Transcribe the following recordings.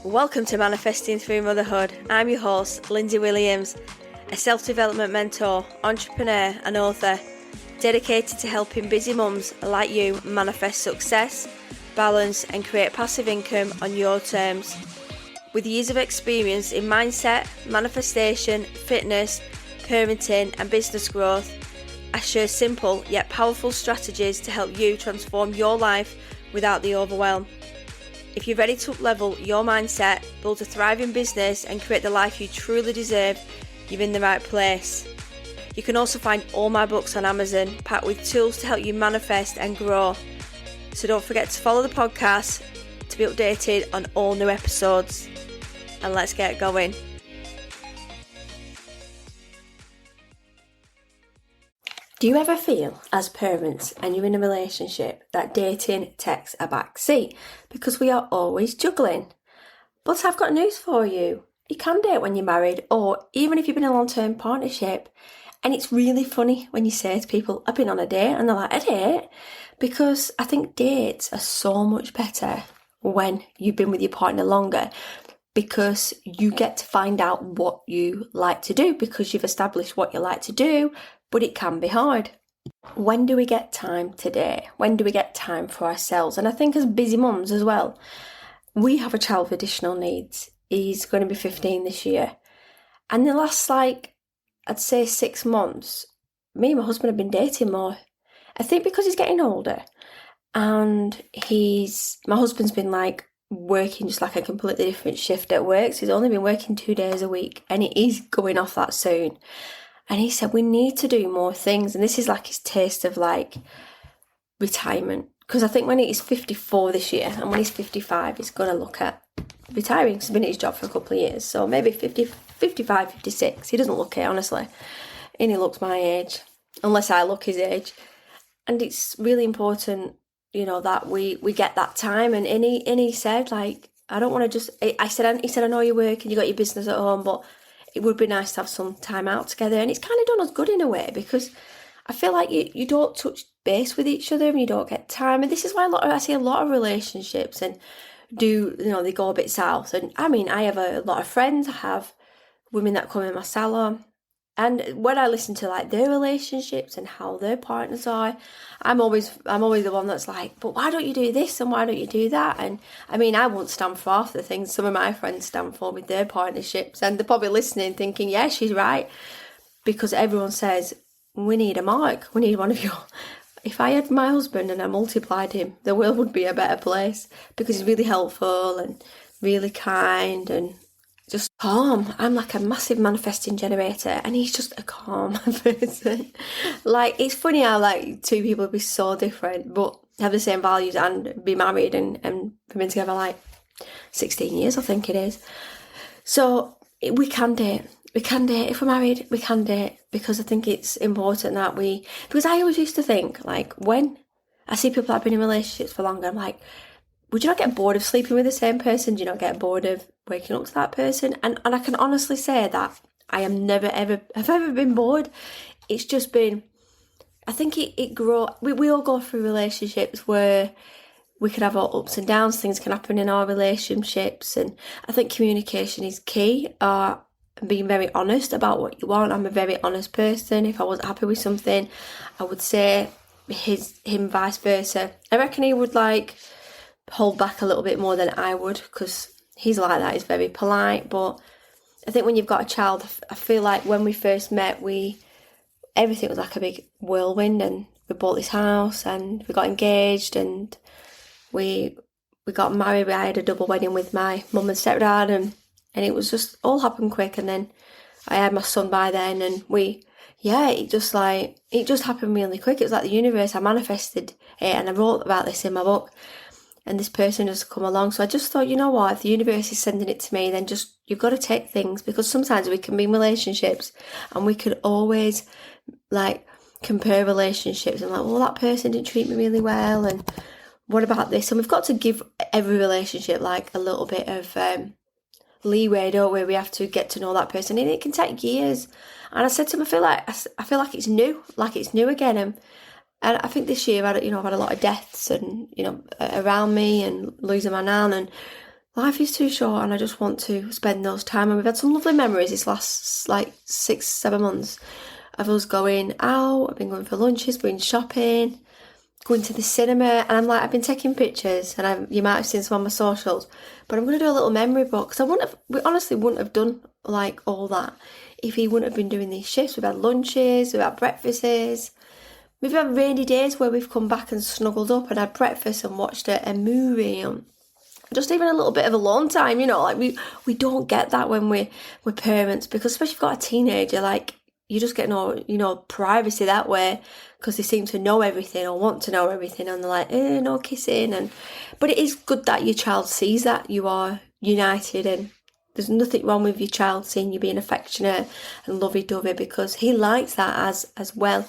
Welcome to Manifesting Through Motherhood. I'm your host, Lindsay Williams, a self-development mentor, entrepreneur and author, dedicated to helping busy mums like you manifest success, balance and create passive income on your terms. With years of experience in mindset, manifestation, fitness, parenting and business growth, I share simple yet powerful strategies to help you transform your life without the overwhelm. If you're ready to up-level your mindset, build a thriving business and create the life you truly deserve, you're in the right place. You can also find all my books on Amazon, packed with tools to help you manifest and grow. So don't forget to follow the podcast to be updated on all new episodes. And let's get going. Do you ever feel, as parents, and you're in a relationship, that dating takes a back seat because we are always juggling? But I've got news for you. You can date when you're married, or even if you've been in a long-term partnership. And it's really funny when you say to people, I've been on a date, and they're like, a date? Because I think dates are so much better when you've been with your partner longer, because you get to find out what you like to do, because you've established what you like to do. But it can be hard. When do we get time today? When do we get time for ourselves? And I think as busy mums as well, we have a child with additional needs. He's going to be 15 this year. And the last, I'd say 6 months, me and my husband have been dating more. I think because he's getting older. And my husband's been working just a completely different shift at work. So he's only been working 2 days a week. And he's going off that soon. And he said, we need to do more things. And this is his taste of retirement. Because I think when he's 54 this year and when he's 55, he's going to look at retiring. He's been at his job for a couple of years. So maybe 50, 55, 56. He doesn't look it, honestly. And he looks my age, unless I look his age. And it's really important, that we get that time. And he said, I don't want to just... he said, I know you work and you got your business at home, but it would be nice to have some time out together. And it's kind of done us good in a way, because I feel like you don't touch base with each other and you don't get time. And this is why I see a lot of relationships and they go a bit south. And I have a lot of friends. I have women that come in my salon. And when I listen to their relationships and how their partners are, I'm always the one that's but why don't you do this and why don't you do that? And I won't stand for half the things some of my friends stand for with their partnerships, and they're probably listening thinking, yeah, she's right, because everyone says we need a Mark, we need one of you. If I had my husband and I multiplied him, the world would be a better place, because he's really helpful and really kind and just calm. I'm like a massive manifesting generator, and he's just a calm person. It's funny how two people be so different but have the same values and be married and been together 16 years, I think it is. So we can date. We can date. If we're married, we can date, because I think it's important that because I always used to think, when I see people that have been in relationships for longer, I'm like, would you not get bored of sleeping with the same person? Do you not get bored of waking up to that person? And I can honestly say that I am never, ever, have ever been bored. It's just been, I think it grow. We all go through relationships where we can have our ups and downs. Things can happen in our relationships. And I think communication is key. Being very honest about what you want. I'm a very honest person. If I wasn't happy with something, I would say him vice versa. I reckon he would hold back a little bit more than I would, because he's like that. He's very polite. But I think when you've got a child, I feel like when we first met, everything was a big whirlwind, and we bought this house and we got engaged and we got married. I had a double wedding with my mum and stepdad, and it was just all happened quick. And then I had my son by then, and it just happened really quick. It was like the universe. I manifested it, and I wrote about this in my book. And this person has come along. So I just thought, you know what, if the universe is sending it to me, then you've got to take things, because sometimes we can be in relationships and we could always compare relationships and well, that person didn't treat me really well, and what about this? And we've got to give every relationship a little bit of leeway, don't we? We have to get to know that person, and it can take years. And I said to him, I feel like it's new again. And I think this year, I've had a lot of deaths and, around me, and losing my nan. And life is too short and I just want to spend those time. And we've had some lovely memories this last 6-7 months of us going out. I've been going for lunches, been shopping, going to the cinema, and I've been taking pictures, and you might have seen some on my socials, but I'm going to do a little memory book, because we honestly wouldn't have done all that if he wouldn't have been doing these shifts. We've had lunches, we've had breakfasts, we've had rainy days where we've come back and snuggled up and had breakfast and watched a movie, and just even a little bit of alone time, we don't get that when we're parents, because especially if you've got a teenager, you just get no, privacy that way, because they seem to know everything or want to know everything, and they're like, no kissing. But it is good that your child sees that you are united, and there's nothing wrong with your child seeing you being affectionate and lovey-dovey, because he likes that as well.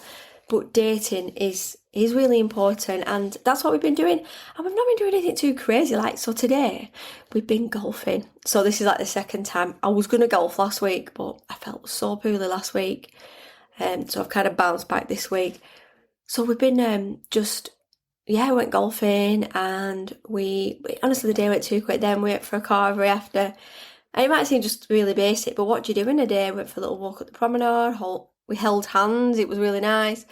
But dating is really important, and that's what we've been doing. And we've not been doing anything too crazy. So today we've been golfing. So this is the second time. I was going to golf last week, but I felt so poorly last week, so I've kind of bounced back this week. So we've been went golfing, and we honestly, the day went too quick. Then we went for a carvery after. And it might seem just really basic, but what do you do in a day? We went for a little walk at the promenade. We held hands. It was really nice.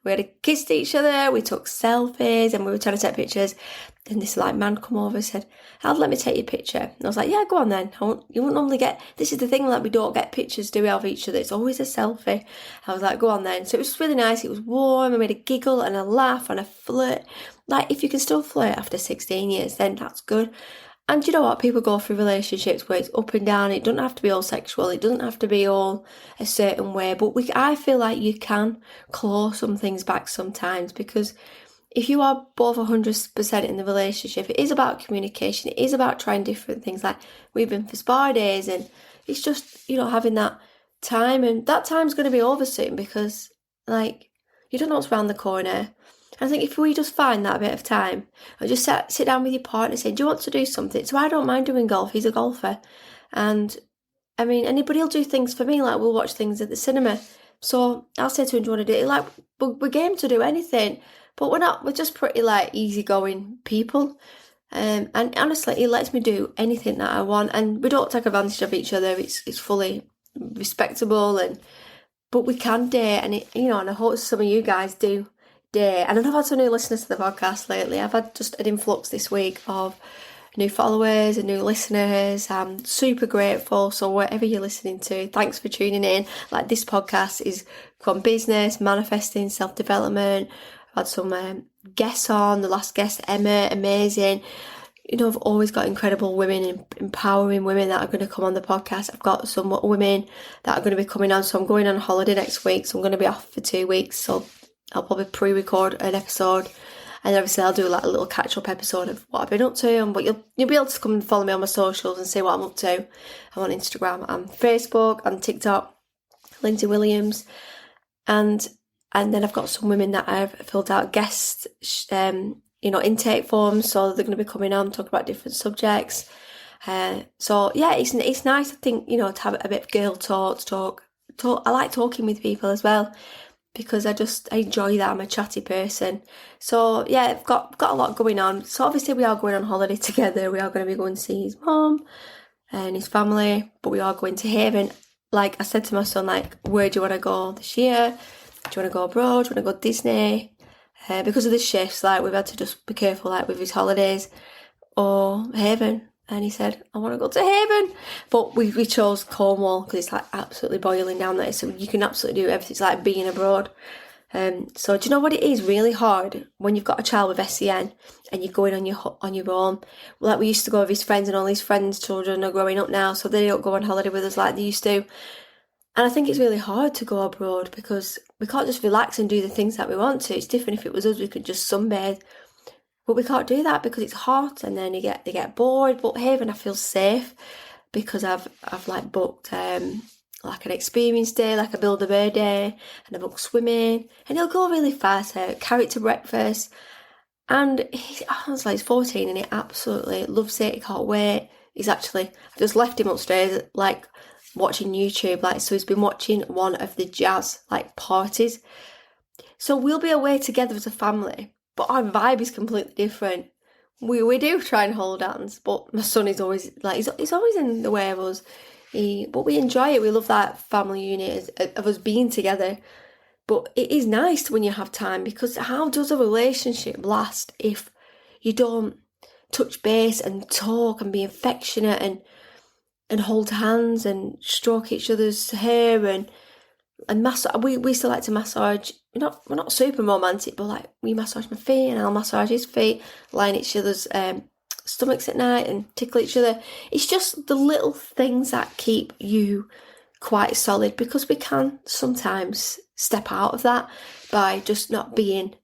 We had a kiss to each other. We took selfies, and we were trying to take pictures. And this man come over and said, let me take your picture. And I was like, yeah, go on then. You won't normally get, this is the thing, we don't get pictures, do we, of each other? It's always a selfie. I was like, go on then. So it was really nice. It was warm. I made a giggle and a laugh and a flirt. If you can still flirt after 16 years, then that's good. And you know what? People go through relationships where it's up and down. It doesn't have to be all sexual. It doesn't have to be all a certain way. But I feel like you can claw some things back sometimes, because if you are both 100% in the relationship, it is about communication. It is about trying different things. We've been for spa days, and it's just, having that time. And that time's going to be over soon, because you don't know what's around the corner. I think if we just find that bit of time, or just sit down with your partner and say, do you want to do something? So I don't mind doing golf. He's a golfer. And anybody will do things for me. We'll watch things at the cinema. So I'll say to him, do you want to do it? We're game to do anything, but we're just pretty easygoing people. And honestly, he lets me do anything that I want, and we don't take advantage of each other. It's fully respectable, but we can date, and and I hope some of you guys do date. And I've had some new listeners to the podcast lately. I've had just an influx this week of new followers and new listeners. I'm super grateful. So whatever you're listening to, thanks for tuning in. This podcast is from business, manifesting, self-development. I've had some guests on. The last guest, Emma, amazing. I've always got incredible women, empowering women that are going to come on the podcast. I've got some women that are going to be coming on. So I'm going on holiday next week, so I'm going to be off for 2 weeks. So I'll probably pre-record an episode, and obviously I'll do a little catch-up episode of what I've been up to. But you'll be able to come and follow me on my socials and see what I'm up to. I'm on Instagram, I'm Facebook, I'm TikTok, Lindsay Williams, and then I've got some women that I've filled out guest intake forms, so they're going to be coming on, talk about different subjects. So yeah, it's nice, I think, to have a bit of girl talk. I like talking with people as well, because I enjoy that. I'm a chatty person. So yeah, I've got a lot going on. So obviously we are going on holiday together. We are going to be going to see his mum and his family, but we are going to Haven. I said to my son, where do you want to go this year? Do you want to go abroad? Do you want to go Disney? Because of the shifts, we've had to just be careful, with his holidays, or Haven. And he said, I want to go to Haven. But we chose Cornwall, because it's absolutely boiling down there. So you can absolutely do everything. It's like being abroad. So do you know what it is really hard when you've got a child with SEN and you're going on your own? We used to go with his friends, and all his friends' children are growing up now, so they don't go on holiday with us like they used to. And I think it's really hard to go abroad, because we can't just relax and do the things that we want to. It's different if it was us, we could just sunbathe. But we can't do that because it's hot, and then they get bored. But Haven, I feel safe, because I've booked an experience day, a build a bear day, and I booked swimming, and he'll go really fast. Carry it to breakfast, and he's 14, and he absolutely loves it. He can't wait. I've just left him upstairs watching YouTube, so he's been watching one of the jazz parties. So we'll be away together as a family, but our vibe is completely different. We do try and hold hands, but my son is always like he's always in the way of us. But we enjoy it. We love that family unit of us being together. But it is nice when you have time, because how does a relationship last if you don't touch base and talk and be affectionate and hold hands and stroke each other's hair and massage? We still like to massage. We're not super romantic, but like we massage my feet and I'll massage his feet, lie in each other's stomachs at night and tickle each other. It's just the little things that keep you quite solid, because we can sometimes step out of that by just not being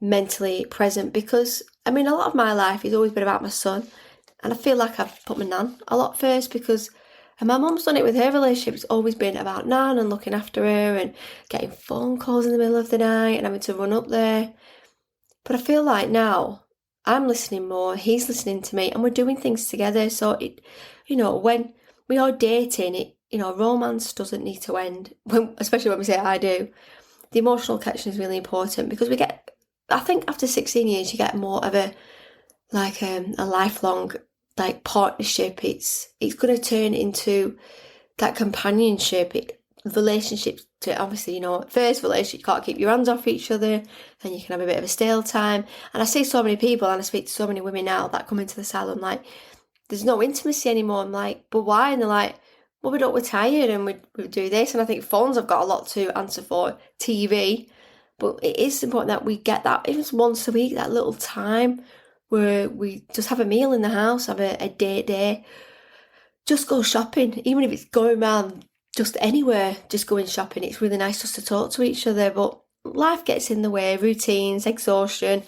mentally present. Because a lot of my life has always been about my son, and I feel like I've put my nan a lot first, because and my mum's done it with her relationship. It's always been about nan and looking after her and getting phone calls in the middle of the night and having to run up there. But I feel like now I'm listening more, he's listening to me, and we're doing things together. So when we are dating, romance doesn't need to end, especially when we say I do. The emotional connection is really important, because I think after 16 years, you get more of a lifelong partnership. It's going to turn into that companionship, relationship. To obviously, first relationship, you can't keep your hands off each other, and you can have a bit of a stale time. And I see so many people, and I speak to so many women now that come into the salon like, there's no intimacy anymore. I'm like, but why? And they're like, well, we're tired and we do this. And I think phones have got a lot to answer for, TV. But it is important that we get that, even once a week, that little time where we just have a meal in the house, have a date day, just go shopping, even if it's going around just anywhere, just going shopping. It's really nice just to talk to each other, but life gets in the way, routines, exhaustion,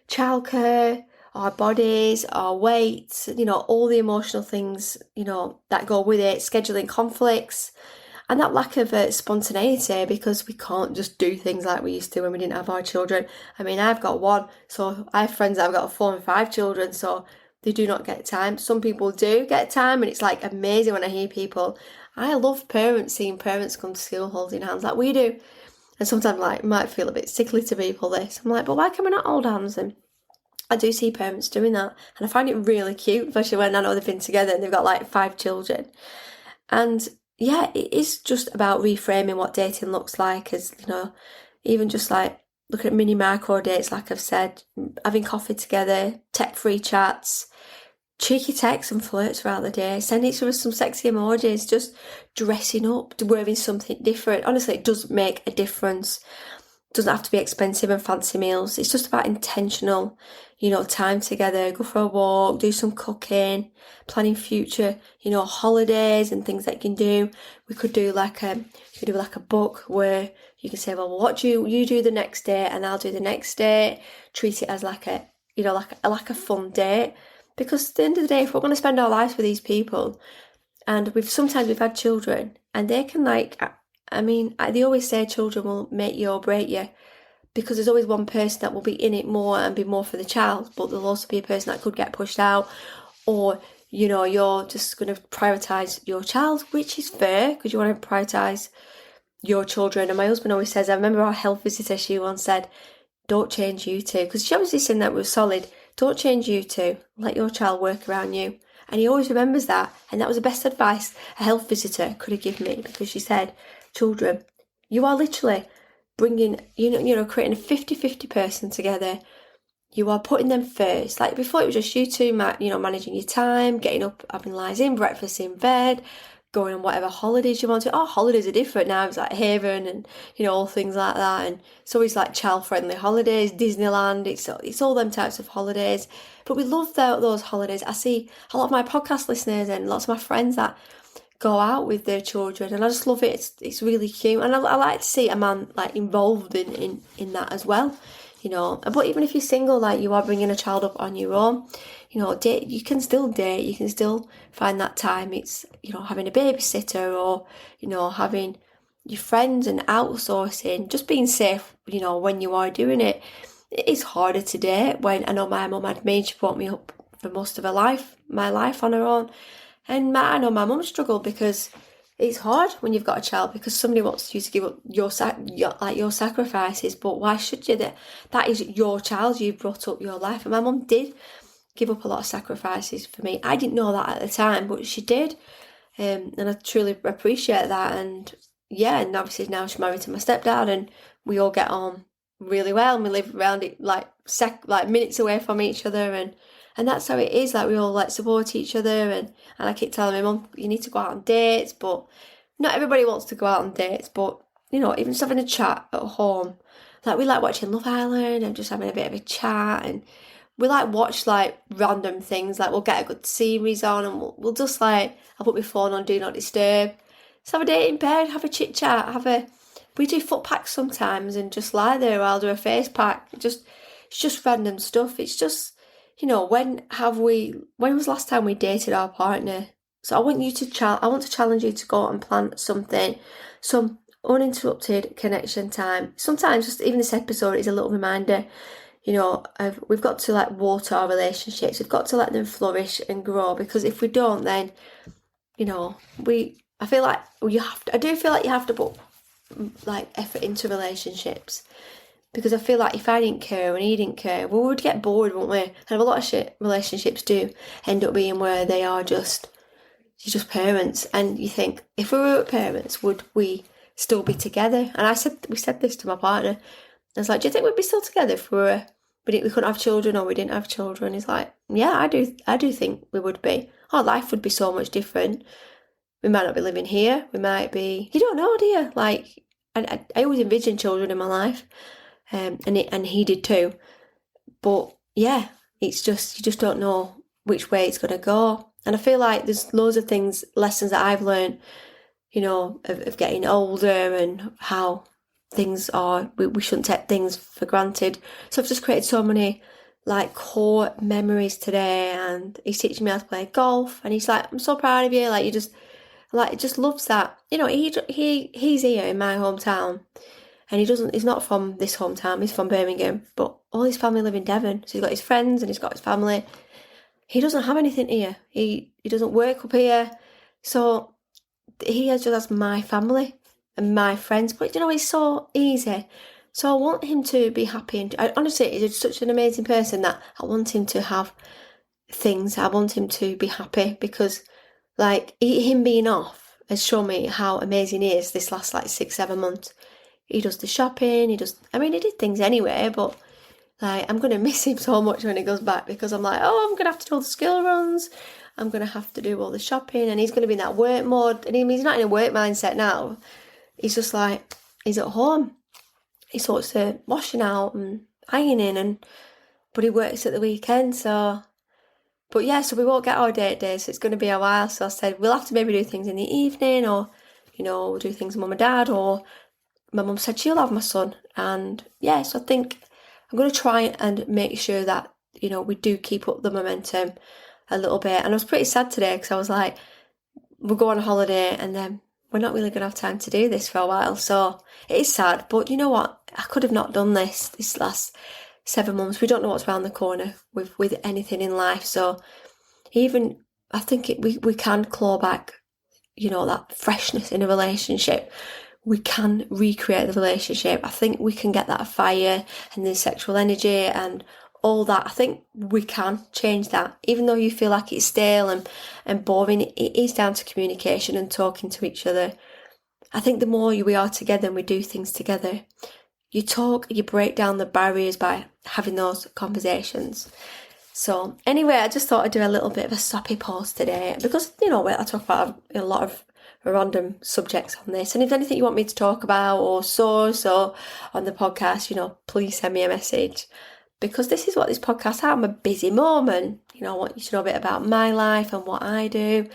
childcare, our bodies, our weight, all the emotional things, that go with it, scheduling conflicts, and that lack of spontaneity, because we can't just do things like we used to when we didn't have our children. I've got one, so I have friends that have got 4 and 5 children, so they do not get time. Some people do get time, and it's like amazing when I hear people. I love seeing parents come to school holding hands like we do. And sometimes it might feel a bit sickly to people, this. I'm like, but why can we not hold hands? And I do see parents doing that, and I find it really cute, especially when I know they've been together and they've got 5 children. And yeah, it is just about reframing what dating looks like, as even just looking at mini micro dates, like I've said, having coffee together, tech-free chats, cheeky texts and flirts throughout the day, sending each other some sexy emojis, just dressing up, wearing something different. Honestly, it does make a difference. It doesn't have to be expensive and fancy meals. It's just about intentional, time together. Go for a walk, do some cooking, planning future, holidays and things that you can do. We could do a book where you can say, well, what do you do the next day and I'll do the next day. Treat it as like a fun date. Because at the end of the day, if we're going to spend our lives with these people, and we've had children, and they can they always say children will make you or break you, because there's always one person that will be in it more and be more for the child, but there'll also be a person that could get pushed out, or you're just going to prioritise your child, which is fair, because you want to prioritise your children. And my husband always says, I remember our health visitor, she once said, don't change you two, because she obviously seen that was solid. Don't change you two, let your child work around you. And he always remembers that, and that was the best advice a health visitor could have given me, because she said, children, you are literally bringing, creating a 50-50 person together. You are putting them first. Like before, it was just you two, managing your time, getting up, having lies in, breakfast in bed, going on whatever holidays you want to. Oh, holidays are different now. It's like Haven and, all things like that. And it's always like child-friendly holidays, Disneyland. It's all them types of holidays. But we love those holidays. I see a lot of my podcast listeners and lots of my friends that go out with their children, and I just love it. It's really cute, and I like to see a man involved in that as well, But even if you're single, you are bringing a child up on your own, date. You can still date. You can still find that time. It's having a babysitter, or having your friends and outsourcing. Just being safe, when you are doing it. It is harder to date. When I know my mum had me, she brought me up for most of my life on her own. And I know my mum struggled, because it's hard when you've got a child, because somebody wants you to give up your sacrifices. But why should you? That is your child. You brought up your life, and my mum did. give up a lot of sacrifices for me. I didn't know that at the time, but she did. And I truly appreciate that. And yeah, and obviously now she's married to my stepdad, and we all get on really well, and we live around it like minutes away from each other, and that's how it is. Like, we all like support each other, and I keep telling my mum, you need to go out on dates, but not everybody wants to go out on dates. But you know, even just having a chat at home, like we like watching Love Island and just having a bit of a chat, and we like watch like random things. Like, we'll get a good series on, and we'll just like, I'll put my phone on Do Not Disturb, just have a date in bed, have a chit chat, we do foot packs sometimes and just lie there, or I'll do a face pack. It's just random stuff. It's just, you know, when was the last time we dated our partner? So I want to challenge you to go out and plan something, some uninterrupted connection time. Sometimes just even this episode is a little reminder, you know, we've got to like water our relationships. We've got to let them flourish and grow, because if we don't, then, you know, I do feel like you have to put like effort into relationships, because I feel like if I didn't care and he didn't care, we would get bored, wouldn't we? And a lot of relationships do end up being where they are you're just parents, and you think, if we were parents, would we still be together? And we said this to my partner. I was like, do you think we'd be still together if we couldn't have children, or we didn't have children? He's like, yeah, I do think we would be. Our life would be so much different. We might not be living here. We might be, you don't know, do you? Like, I always envisioned children in my life, and he did too. But yeah, it's just, you just don't know which way it's going to go. And I feel like there's loads of lessons that I've learned, you know, of getting older, and how things are, we shouldn't take things for granted. So I've just created so many like core memories today, and he's teaching me how to play golf, and he's like, I'm so proud of you, like, you just loves that. You know, he's here in my hometown, and he's not from this hometown, he's from Birmingham, but all his family live in Devon. So he's got his friends and he's got his family. He doesn't have anything here. He doesn't work up here. So he just has my family and my friends. But you know, it's so easy. So I want him to be happy, and honestly, he's such an amazing person that I want him to have things. I want him to be happy, because like, him being off has shown me how amazing he is this last like 6-7 months. He does the shopping, he did things anyway, but like, I'm going to miss him so much when he goes back, because I'm like, oh, I'm going to have to do all the skill runs, I'm going to have to do all the shopping, and he's going to be in that work mode, and he's not in a work mindset now. He's just like, he's at home. He sorts the washing out and ironing, but he works at the weekend, so... But yeah, so we won't get our date days, so it's going to be a while. So I said, we'll have to maybe do things in the evening, or, you know, we'll do things with mum and dad, or my mum said she'll have my son. And yeah, so I think I'm going to try and make sure that, you know, we do keep up the momentum a little bit. And I was pretty sad today, because I was like, we'll go on a holiday, and then we're not really going to have time to do this for a while. So it is sad, but you know what? I could have not done this last 7 months. We don't know what's around the corner with anything in life. So even, I think we can claw back, you know, that freshness in a relationship. We can recreate the relationship. I think we can get that fire and the sexual energy and all that. I think we can change that. Even though you feel like it's stale and boring, it is down to communication and talking to each other. I think the more we are together and we do things together, you talk, you break down the barriers by having those conversations. So anyway, I just thought I'd do a little bit of a soppy post today, because, you know, I talk about a lot of random subjects on this. And if there's anything you want me to talk about, or source, or on the podcast, you know, please send me a message, because this is what this podcast is. I'm a busy moment. You know, I want you to know a bit about my life and what I do.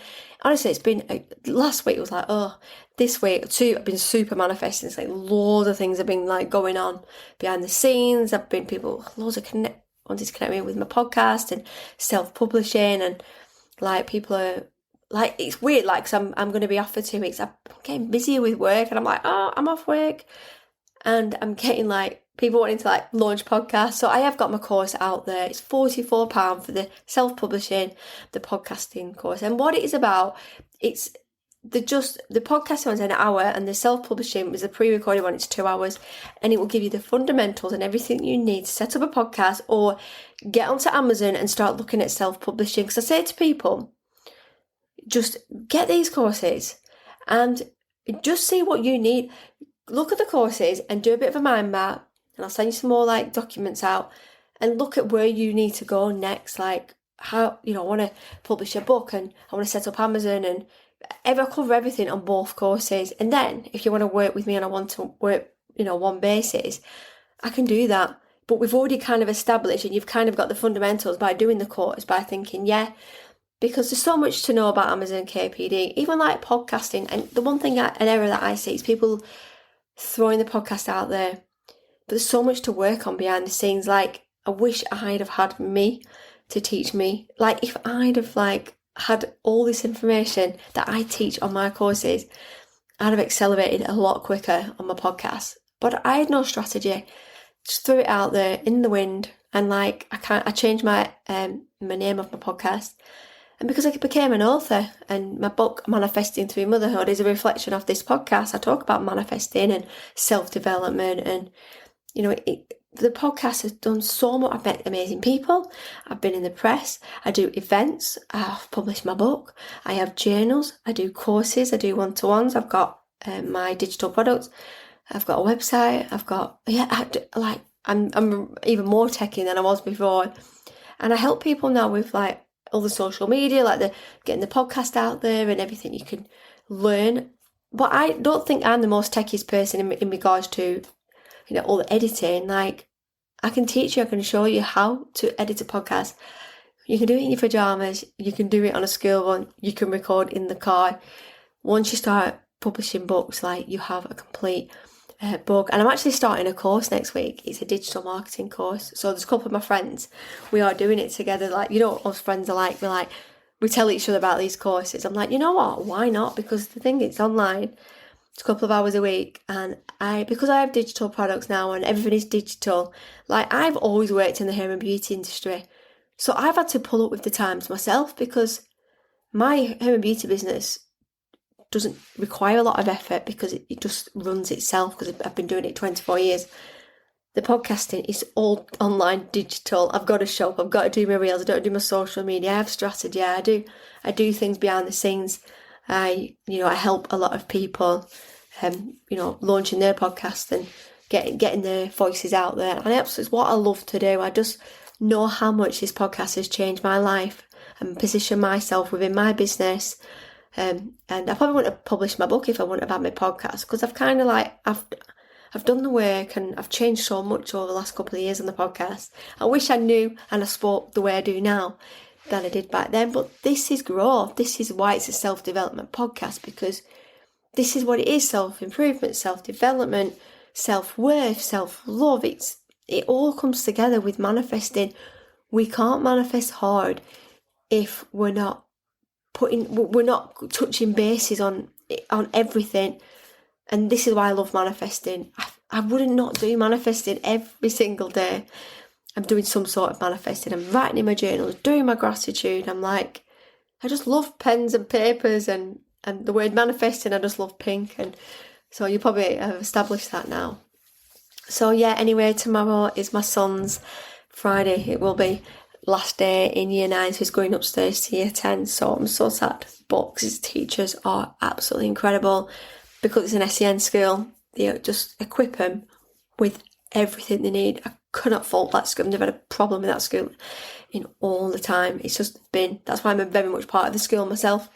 Honestly, it's been, last week was like, oh, this week too, I've been super manifesting. It's like loads of things have been like going on behind the scenes. I've been wanted to connect me with my podcast and self-publishing, and like people are like, it's weird, like, cause I'm going to be off for 2 weeks. I'm getting busier with work, and I'm like, oh, I'm off work, and I'm getting like people wanting to like launch podcasts. So I have got my course out there. It's £44 for the self-publishing, the podcasting course. And what it is about, it's the podcast one's an hour, and the self-publishing was a pre-recorded one, it's 2 hours, and it will give you the fundamentals and everything you need to set up a podcast or get onto Amazon and start looking at self-publishing. Because I say to people, just get these courses and just see what you need. Look at the courses and do a bit of a mind map, and I'll send you some more like documents out, and look at where you need to go next. Like, how, I want to publish a book and I want to set up Amazon, and I cover everything on both courses. And then if you want to work with me on a one basis, I can do that. But we've already kind of established, and you've kind of got the fundamentals by doing the course, by thinking, because there's so much to know about Amazon KPD, even like podcasting. And the one thing, an error that I see is people throwing the podcast out there, but there's so much to work on behind the scenes. Like, I wish I'd have had me to teach me. Like, if I'd have had all this information that I teach on my courses, I'd have accelerated a lot quicker on my podcast. But I had no strategy. Just threw it out there in the wind, and I changed my name of my podcast. And because I became an author, and my book Manifesting Through Motherhood is a reflection of this podcast, I talk about manifesting and self-development, and the podcast has done so much. I've met amazing people. I've been in the press. I do events. I've published my book. I have journals. I do courses. I do one-to-ones. I've got my digital products. I've got a website. I'm even more techy than I was before. And I help people now with all the social media, getting the podcast out there and everything you can learn. But I don't think I'm the most techiest person in regards to all the editing. I can teach you, I can show you how to edit a podcast. You can do it in your pajamas, you can do it on a school run, you can record in the car. Once you start publishing books, you have a complete book. And I'm actually starting a course next week. It's a digital marketing course. So there's a couple of my friends, we are doing it together. What us friends are like. We tell each other about these courses. I'm like, you know what, why not? Because the thing, it's online. It's a couple of hours a week, and because I have digital products now and everything is digital, I've always worked in the hair and beauty industry, so I've had to pull up with the times myself, because my hair and beauty business doesn't require a lot of effort because it just runs itself, because I've been doing it 24 years. The podcasting is all online, digital. I've got a shop, I've got to do my reels, I don't do my social media, I have strategy, I do things behind the scenes. I help a lot of people, launching their podcast and getting their voices out there. And it's what I love to do. I just know how much this podcast has changed my life and positioned myself within my business. And I probably wouldn't have published my book if I wouldn't have had my podcast, because I've kind of I've done the work, and I've changed so much over the last couple of years on the podcast. I wish I knew and I spoke the way I do now than I did back then, but this is growth. This is why it's a self-development podcast, because this is what it is: self-improvement, self-development, self-worth, self-love. It all comes together with manifesting. We can't manifest hard if we're not touching bases on everything. And this is why I love manifesting. I wouldn't not do manifesting every single day. I'm doing some sort of manifesting. I'm writing in my journals, doing my gratitude. I just love pens and papers, and the word manifesting, I just love pink. And so you probably have established that now. So anyway, tomorrow is my son's Friday. It will be last day in year 9, so he's going upstairs to year 10. So I'm so sad, but his teachers are absolutely incredible. Because it's an SEN school, they just equip them with everything they need. I could not fault that school. I've never had a problem with that school in all the time. It's just been, that's why I'm very much part of the school myself.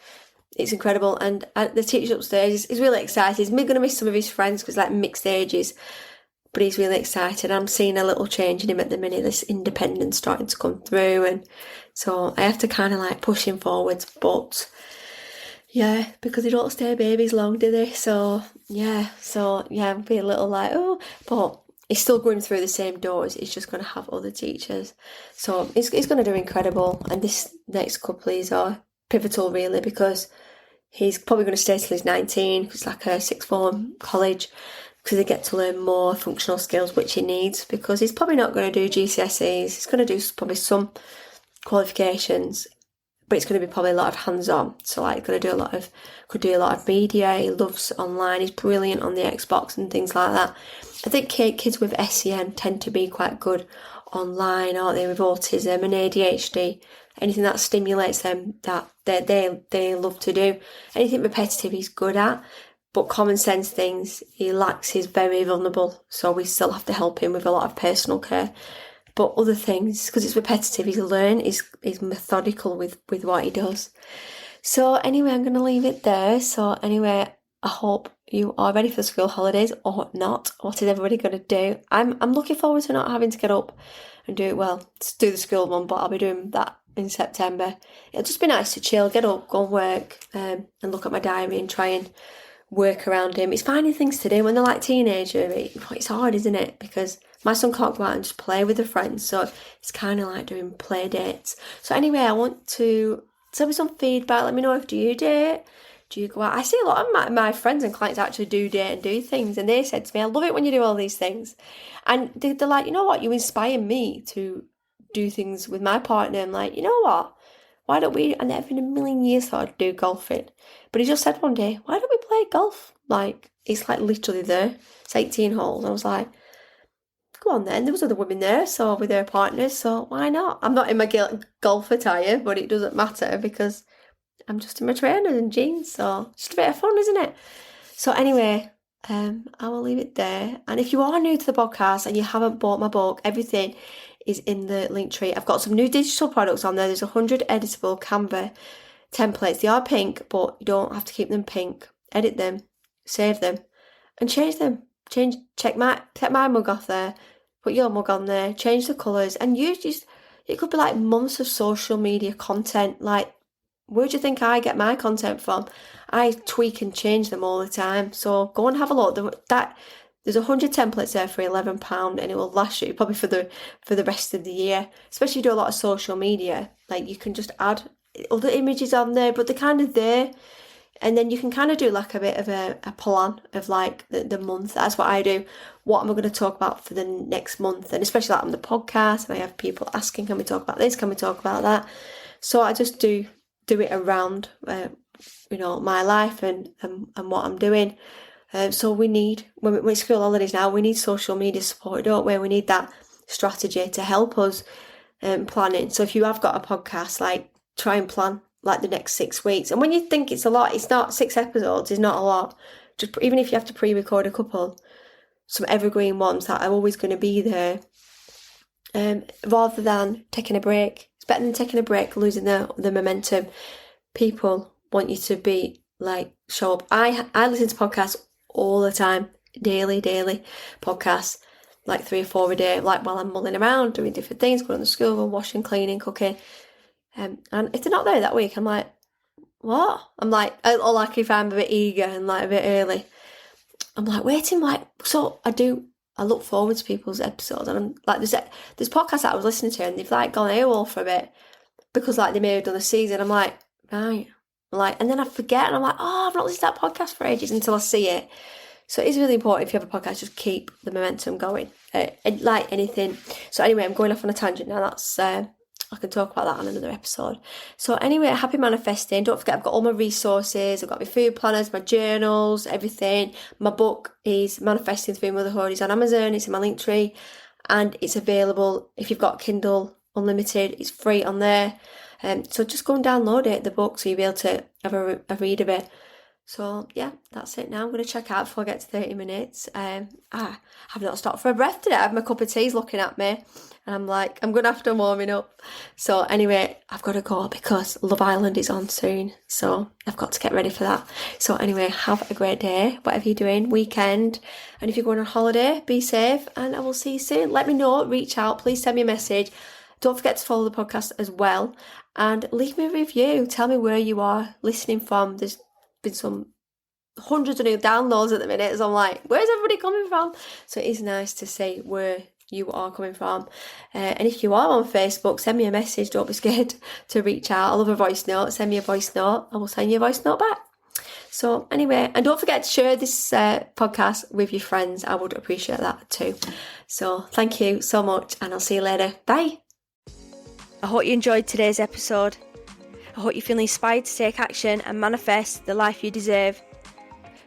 It's incredible. And the teacher upstairs is really excited. He's going to miss some of his friends because mixed ages, but he's really excited. I'm seeing a little change in him at the minute, this independence starting to come through. And so I have to kind of push him forwards, but because they don't stay babies long, do they? So I'll be a little but he's still going through the same doors. He's just going to have other teachers. So he's going to do incredible. And this next couple of years are pivotal, really, because he's probably going to stay till he's 19. It's like a sixth form college, because they get to learn more functional skills, which he needs, because he's probably not going to do GCSEs. He's going to do probably some qualifications, but it's going to be probably a lot of hands-on. So like could do a lot of media. He loves online. He's brilliant on the Xbox and things like that. I think kids with SEN tend to be quite good online, aren't they, with autism and ADHD. Anything that stimulates them, that they love to do. Anything repetitive he's good at, but common sense things he lacks. He's very vulnerable, so we still have to help him with a lot of personal care. But other things, because it's repetitive, he's methodical with what he does. So anyway, I'm going to leave it there. So anyway, I hope you are ready for the school holidays or not. What is everybody going to do? I'm looking forward to not having to get up and do it. Well, do the school one, but I'll be doing that in September. It'll just be nice to chill, get up, go and work, and look at my diary and try and work around him. It's finding things to do when they're like teenager. It's hard, isn't it? Because my son can't go out and just play with the friends, so it's kind of like doing play dates. So anyway, I want to send me some feedback. Let me know do you date? Do you go out? I see a lot of my friends and clients actually do date and do things, and they said to me, I love it when you do all these things. And they're like, you know what, you inspire me to do things with my partner. I'm like, you know what, why don't we, I never in a million years thought I'd do golfing. But he just said one day, why don't we play golf? Like, it's like literally there. It's 18 holes. I was like, go on then. There was other women there, so with their partners, so why not? I'm not in my golf attire, but it doesn't matter because I'm just in my trainers and jeans, so it's just a bit of fun, isn't it? So anyway, I will leave it there. And if you are new to the podcast and you haven't bought my book, everything is in the link tree. I've got some new digital products on there. There's 100 editable Canva templates. They are pink, but you don't have to keep them pink. Edit them, save them, and change them. Take my mug off there, put your mug on there, change the colours, and it could be like months of social media content. Like, where do you think I get my content from? I tweak and change them all the time. So go and have a look. There's 100 templates there for £11, and it will last you probably for the rest of the year. Especially if you do a lot of social media, like you can just add other images on there, but they're kind of there. And then you can kind of do like a bit of a plan of like the month. That's what I do. What am I going to talk about for the next month? And especially like on the podcast, and I have people asking, can we talk about this? Can we talk about that? So I just do it around, my life and what I'm doing. So we need, when it's school holidays now, we need social media support, don't we? We need that strategy to help us planning. So if you have got a podcast, like try and plan like the next 6 weeks. And when you think it's a lot, it's not. 6 episodes is not a lot. Just even if you have to pre-record a couple, some evergreen ones that are always going to be there, rather than taking a break. It's better than taking a break, losing the momentum. People want you to be like, show up. I listen to podcasts all the time, daily podcasts, like 3 or 4 a day, like while I'm mulling around doing different things, going to school, washing, cleaning, cooking. And if they're not there that week, I'm like, what? I'm like, or like if I'm a bit eager and like a bit early, I'm like waiting, like, so I look forward to people's episodes. And I'm like, there's podcasts that I was listening to and they've like gone AWOL for a bit because like they may have done a season. I'm like, right. And then I forget and I'm like, I've not listened to that podcast for ages until I see it. So it is really important if you have a podcast, just keep the momentum going, like anything. So anyway, I'm going off on a tangent now. That's, I can talk about that on another episode. So anyway, happy manifesting. Don't forget, I've got all my resources. I've got my food planners, my journals, everything. My book is Manifesting Through Motherhood. It's on Amazon. It's in my link tree. And it's available if you've got Kindle Unlimited. It's free on there. So just go and download it, the book, so you'll be able to have a read of it. So yeah, that's it now. I'm going to check out before I get to 30 minutes. I have not stopped for a breath today. I have my cup of tea looking at me. And I'm like, I'm going to have to warming up. So anyway, I've got to go because Love Island is on soon. So I've got to get ready for that. So anyway, have a great day, whatever you're doing, weekend. And if you're going on holiday, be safe and I will see you soon. Let me know, reach out, please send me a message. Don't forget to follow the podcast as well. And leave me a review. Tell me where you are listening from. There's been some hundreds of new downloads at the minute. So I'm like, where's everybody coming from? So it is nice to see where you are coming from. And if you are on Facebook, send me a message. Don't be scared to reach out. I love a voice note. Send me a voice note. I will send you a voice note back. So anyway, and don't forget to share this podcast with your friends. I would appreciate that too. So thank you so much and I'll see you later. Bye. I hope you enjoyed today's episode. I hope you feel inspired to take action and manifest the life you deserve.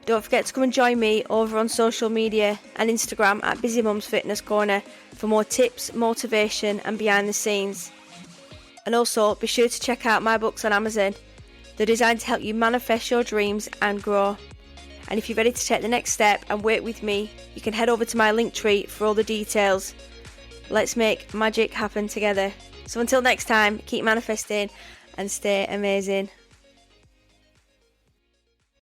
Don't forget to come and join me over on social media and Instagram at Busy Mums Fitness Corner for more tips, motivation and behind the scenes. And also be sure to check out my books on Amazon. They're designed to help you manifest your dreams and grow. And if you're ready to take the next step and work with me, you can head over to my Linktree for all the details. Let's make magic happen together. So until next time, keep manifesting and stay amazing.